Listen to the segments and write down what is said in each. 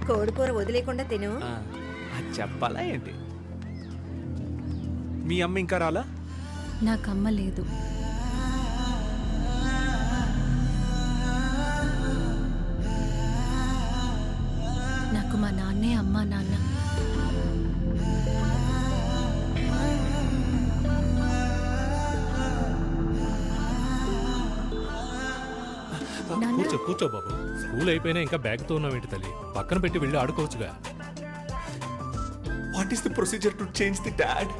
కోడికూర వదిలేకుండా తిను. చెప్పాలా ఏంటి? మీ అమ్మ ఇంకా రాలా? నాకమ్మ లేదు. నాకు మా నాన్నే అమ్మ నాన్న. కూర్చో కూర్చో బాబు. స్కూల్ అయిపోయినా ఇంకా బ్యాగ్తో ఉన్నావేంటి తల్లి? పక్కన పెట్టి వెళ్ళి ఆడుకోవచ్చుగా. What is the procedure to change the dad?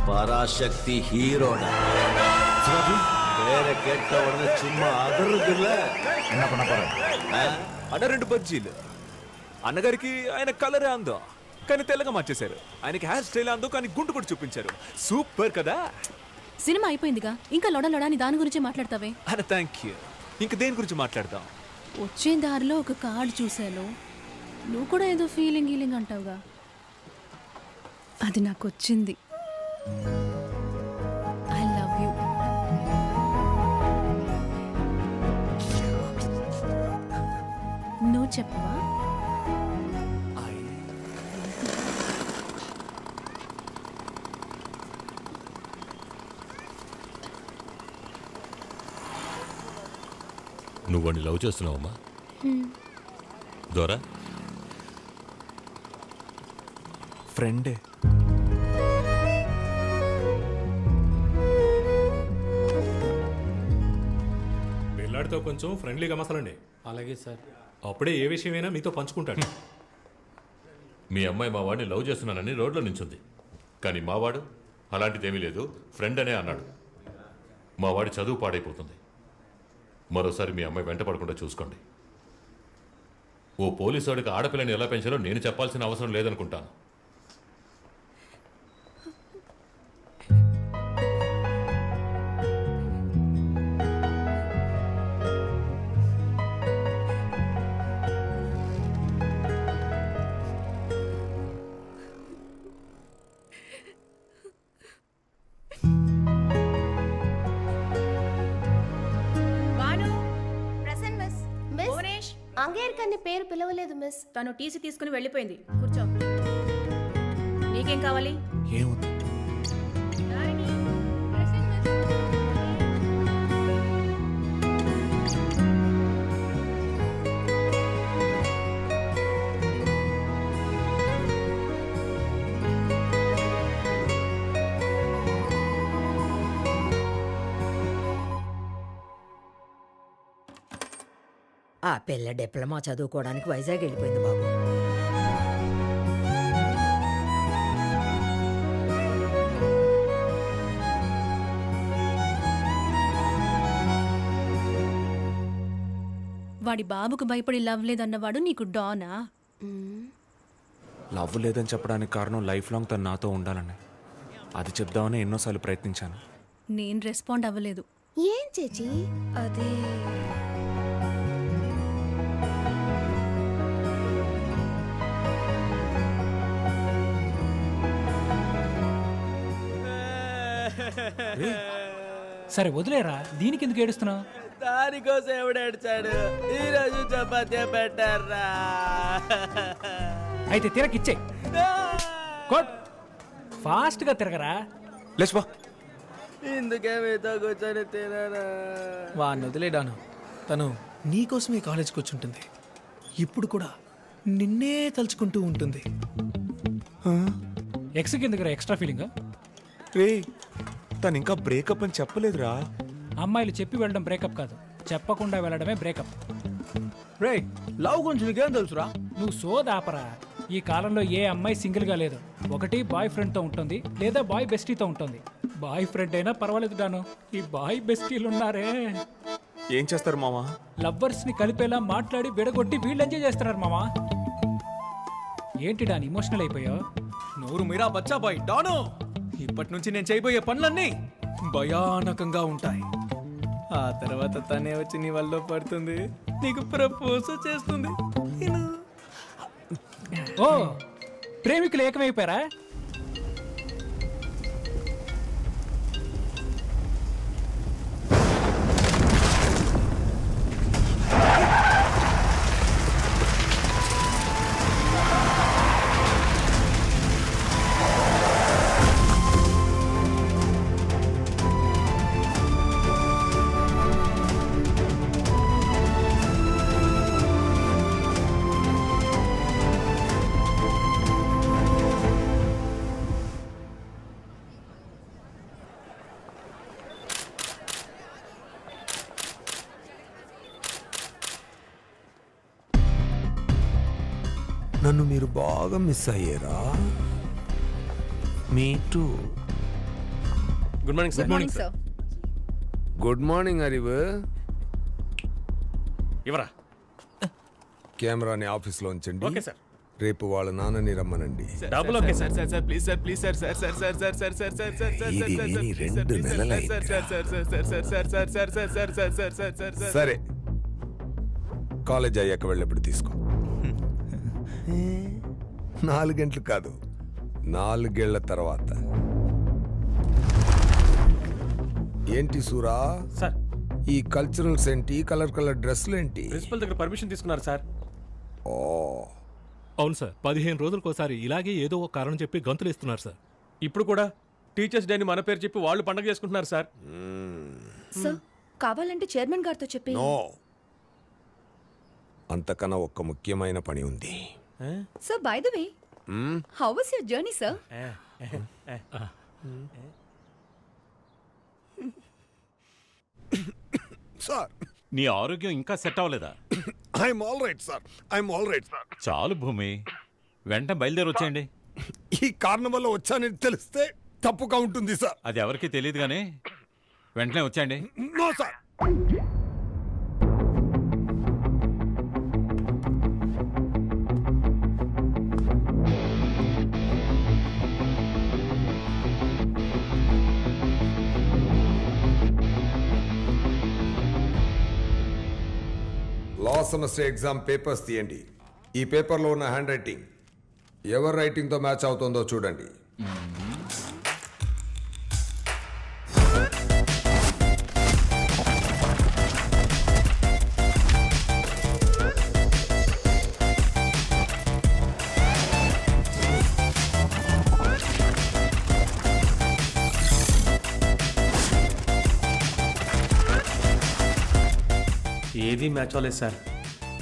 Parasakthi ஹீரோட வேற கேட்ட உடனே சும்மா அதறது இல்ல. என்ன பண்ண போற? అన్న 2 బజ్జీలు. అన్నగారికి ఆయన కలరే అందో కానీ తెల్లగా మార్చేశారు. ఆయనకి హెయిర్ స్టైల్ అందో కానీ గుండు కూడా చూపించారు. సూపర్ కదా. సినిమా అయిపోయిందిగా, ఇంకా లొడలొడాని దాని గురించి మాట్లాడతావే? అన్న థ్యాంక్ యూ. ఇంక దేని గురించి మాట్లాడదాం? వచ్చే దారిలో ఒక కార్డు చూశాను. నువ్వు కూడా ఏదో ఫీలింగ్ అంటావుగా, అది నాకు వచ్చింది. I love you. నువ్వు చెప్పవా? నువ్వు వాడిని లవ్ చేస్తున్నావమ్మా? దొరా ఫ్రెండే. పిల్లాడితో కొంచెం ఫ్రెండ్లీగా మసలండి. అలాగే సార్. అప్పుడే ఏ విషయమైనా మీతో పంచుకుంటాడు. మీ అమ్మాయి మా వాడిని లవ్ చేస్తున్నానని రోడ్లో నించుంది. కానీ మావాడు అలాంటిదేమీ లేదు, ఫ్రెండ్ అనే అన్నాడు. మా వాడి చదువు పాడైపోతుంది. మరోసారి మీ అమ్మాయి వెంట పడకుండా చూసుకోండి. ఓ పోలీసుడికి ఆడపిల్లని ఎలా పెంచాలో నేను చెప్పాల్సిన అవసరం లేదనుకుంటాను. అంగేర్కన్ని పేరు పిలవలేదు మిస్. తను టీసీ తీసుకుని వెళ్ళిపోయింది. కూర్చో. నీకేం కావాలి? ఏముంది? ఆ పిల్ల డిప్లొమా చదువుకోవడానికి వైజాగ్ వెళ్ళిపోయింది బాబు. వాడి బాబుకు భయపడి లవ్ లేదన్నవాడు నీకు డానా? లవ్ లేదని చెప్పడానికి కారణం లైఫ్ లాంగ్ తను నాతో ఉండాలని. అది చెప్దామని ఎన్నోసార్లు ప్రయత్నించాను. నేను రెస్పాండ్ అవ్వలేదు. ఏం చేచి? అదే సరే వదిలేరా, దీనికి ఎందుకు ఏడుస్తున్నావు? దానికోసం ఎవడేడ్చాడు? ఈరోజు చపాతీ పెట్టారా? అయితే తిరగిచ్చే ఫాస్ట్ గా తిరగరా. లేచిపో. ఇందుకే మీతో కూర్చొని తినరా? వాడిని వదిలేడాను. తను నీకోసమే కాలేజ్కి వచ్చి ఉంటుంది. ఇప్పుడు కూడా నిన్నే తలుచుకుంటూ ఉంటుంది. ఎక్స్కి ఎందుకురా ఎక్స్ట్రా ఫీలింగ్? రే తను ఇంకా బ్రేకప్ అని చెప్పలేదురా. అమ్మాయిలు చెప్పి వెళ్ళడం బ్రేకప్ కాదు, చెప్పకుండా వెళ్ళడమే బ్రేకప్. రే లవ్ గురించి నీకేం తెలుసురా? నువ్వు సోదాపరా. ఈ కాలంలో ఏ అమ్మాయి సింగిల్గా లేదు. ఒకటి బాయ్ ఫ్రెండ్తో ఉంటుంది, లేదా బాయ్ బెస్టీతో ఉంటుంది. బాయ్ ఫ్రెండ్ అయినా పర్వాలేదు డాను, ఈ బాయ్ బెస్టీలు ఉన్నారే ఏం చేస్తారు మామా? లవ్వర్స్ ని కలిపేలా మాట్లాడి విడగొట్టి వీళ్ళు ఎంజాయ్ చేస్తున్నారు మామా. ఏంటి డాన్ ఎమోషనల్ అయిపోయావు? నూరు మీరా బచ్చా బాయ్ డాను. ఇప్పటి నుంచి నేను చేయబోయే పనులన్నీ భయానకంగా ఉంటాయి. ఆ తర్వాత తనే వచ్చి నీ వల్ల పడుతుంది, నీకు ప్రపోజ్ చేస్తుంది. ఓ ప్రేమికులు ఏకమైపోయారా? నన్ను మీరు బాగా మిస్ అయ్యారా? Me too. Good morning sir. Good morning sir. Good morning Arivu. ఇవరా కెమెరాని ఆఫీస్లో ఉంచండి. Okay sir. రేపు వాళ్ళ నాన్నని రమ్మనండి. Double okay sir. Sir please sir please sir sir sir sir sir sir sir sir sir sir ఇది విని 2 నెలలైందిరా. సరే, కాలేజ్ అయ్యాక వెళ్ళేప్పుడు తీసుకో. 4 గంటలు కాదు, 4 ఏళ్ల తర్వాత. ఏంటి సూరా సార్, ఈ కల్చరల్స్ ఏంటి? కలర్ డ్రెస్సులు ఏంటి? ప్రిన్సిపల్ దగ్గర పర్మిషన్ తీసుకున్నారు సార్. ఓ, అవును సార్, 15 రోజులకోసారి ఇలాగే ఏదో ఒక కారణం చెప్పి గంతులు ఇస్తున్నారు సార్. ఇప్పుడు కూడా టీచర్స్ డేని మన పేరు చెప్పి వాళ్ళు పండగ చేసుకుంటున్నారు సార్. సార్ కావాలంటే చైర్మన్ గారితో చెప్పి. నో, అంతకన్నా ఒక్క ముఖ్యమైన పని ఉంది. Sir by the way, how was your journey sir? Sir, నీ ఆరోగ్యం ఇంకా సెట్ అవ్వలేదా? I'm all right sir, I'm all right sir. చాలు భూమి, వెంటనే బయలుదేరి వచ్చేయండి. ఈ కారణం వల్ల వచ్చానని తెలిస్తే తప్పుగా ఉంటుంది సార్. అది ఎవరికీ తెలియదు కానీ వెంటనే వచ్చేయండి. No sir. Law semester exam papers తీయండి. ఈ పేపర్లో ఉన్న హ్యాండ్ రైటింగ్ ఎవరి రైటింగ్తో మ్యాచ్ అవుతుందో చూడండి. ఏది మ్యాచ్ అవ్వలేదు సార్.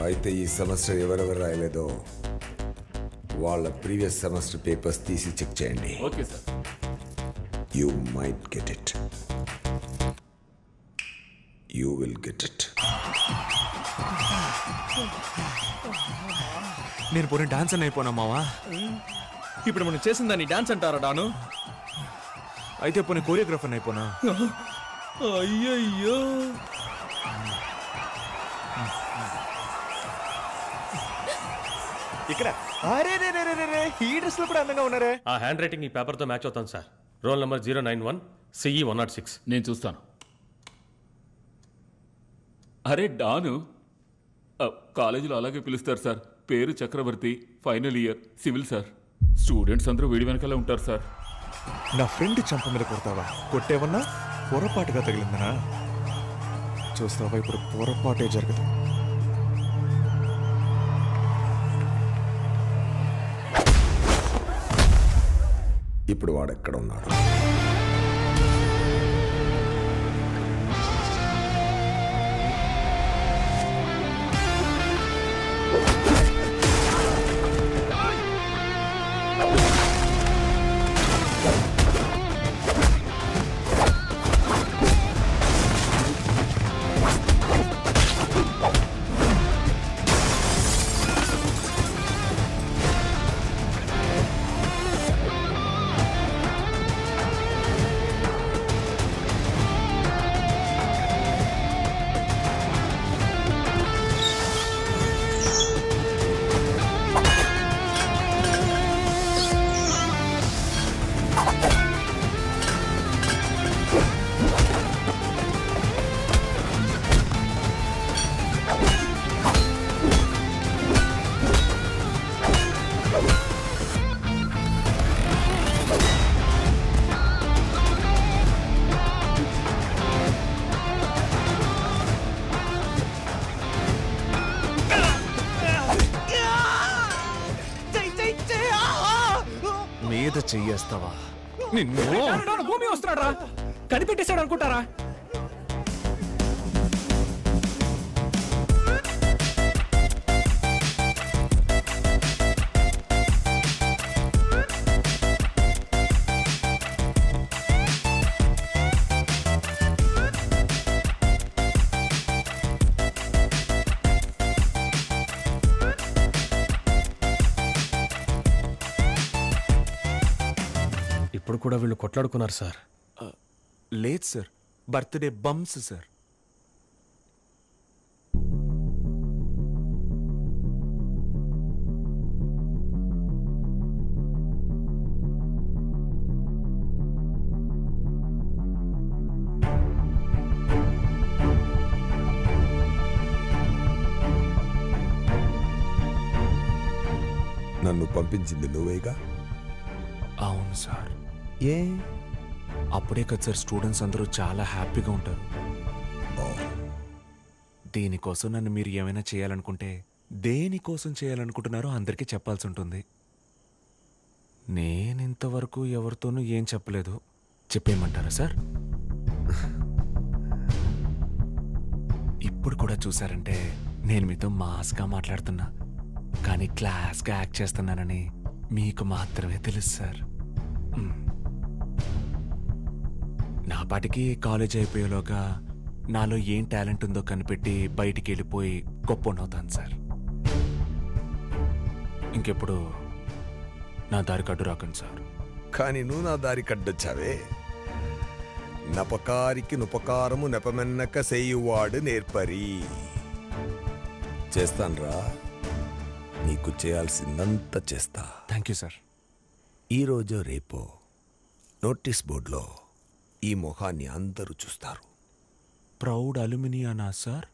అయితే ఈ సెమిస్టర్ ఎవరెవరు రాయలేదో వాళ్ళ ప్రీవియస్ సెమిస్టర్ పేపర్స్ తీసి చెక్ చేయండి. Okay sir. You might get it, you will get it. నేను పోనీ డాన్స్ అని అయిపోనా మావా? ఇప్పుడు మనం చేసిన దాన్ని డాన్స్ అంటారా డాను? అయితే పోనీ కోరియోగ్రాఫర్ అయిపోనా? అయ్యయ్యో, ఇక్కడ అరే రే రే రే రే, ఈ డ్రెస్ లో కూడా అందంగా ఉన్నారే. ఆ హ్యాండ్ రైటింగ్ ఈ పేపర్తో మ్యాచ్ అవుతాను సార్. Roll number 091 CE 106. నేను చూస్తాను. అరే డాను, కాలేజీలో అలాగే పిలుస్తారు సార్. పేరు Chakravarthi, final year, civil sir. Students అందరూ వీడి వెనకాలే ఉంటారు సార్. నా ఫ్రెండ్ చంప మీద కొడతావా? కొట్టేవన్నా పొరపాటుగా తగిలిందనా? చూస్తావా, ఇప్పుడు పొరపాటే జరగదు. ఇప్పుడు వాడెక్కడ ఉన్నాడు? మీద చెయ్యేస్తావా నిన్ను? భూమి వస్తున్నాడు రా, కనిపెట్టేశాడు అనుకుంటారా? అప్పుడు కూడా వీళ్ళు కొట్లాడుకున్నారు సార్. లేదు సార్, బర్త్డే బంప్స్ సార్. నన్ను పంపించింది నువ్వేగా? అవును సార్. ఏ అప్పుడే కదా సార్ స్టూడెంట్స్ అందరూ చాలా హ్యాపీగా ఉంటారు. దీనికోసం నన్ను మీరు ఏమైనా చేయాలనుకుంటే దేనికోసం చేయాలనుకుంటున్నారో అందరికీ చెప్పాల్సి ఉంటుంది. నేను ఇంతవరకు ఎవరితోనూ ఏం చెప్పలేదు. చెప్పేయమంటారా సార్? ఇప్పుడు కూడా చూసారంటే నేను మీతో మాస్గా మాట్లాడుతున్నా, కానీ క్లాస్గా యాక్ట్ చేస్తున్నానని మీకు మాత్రమే తెలుసు సార్. నా పాటికి కాలేజ్ అయిపోయేలోగా నాలో ఏం టాలెంట్ ఉందో కనిపెట్టి బయటికి వెళ్ళిపోయి గొప్పనవుతాను సార్. ఇంకెప్పుడు నా దారి కడ్డు రాకండి సార్. కానీ నువ్వు నా దారి కడ్డొచ్చావే. నపకారికి నుపకారము నెపమెన్నక సేయువాడు నేర్పరి. చేస్తాన్రా, నీకు చేయాల్సిందంతా చేస్తా. Thank you sir. ఈరోజు రేపో నోటీస్ బోర్డులో ఈ మొహాన్ని అందరూ చూస్తారు. ప్రౌడ్ అల్యూమినియానా sir?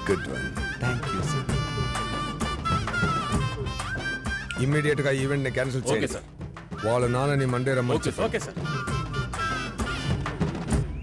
Good one. Thank you sir. Immediate గా ఈవెంట్ ని క్యాన్సిల్ చేయండి. వాళ్ళ నాన్నని మండే రమ్మని ఓకే సార్.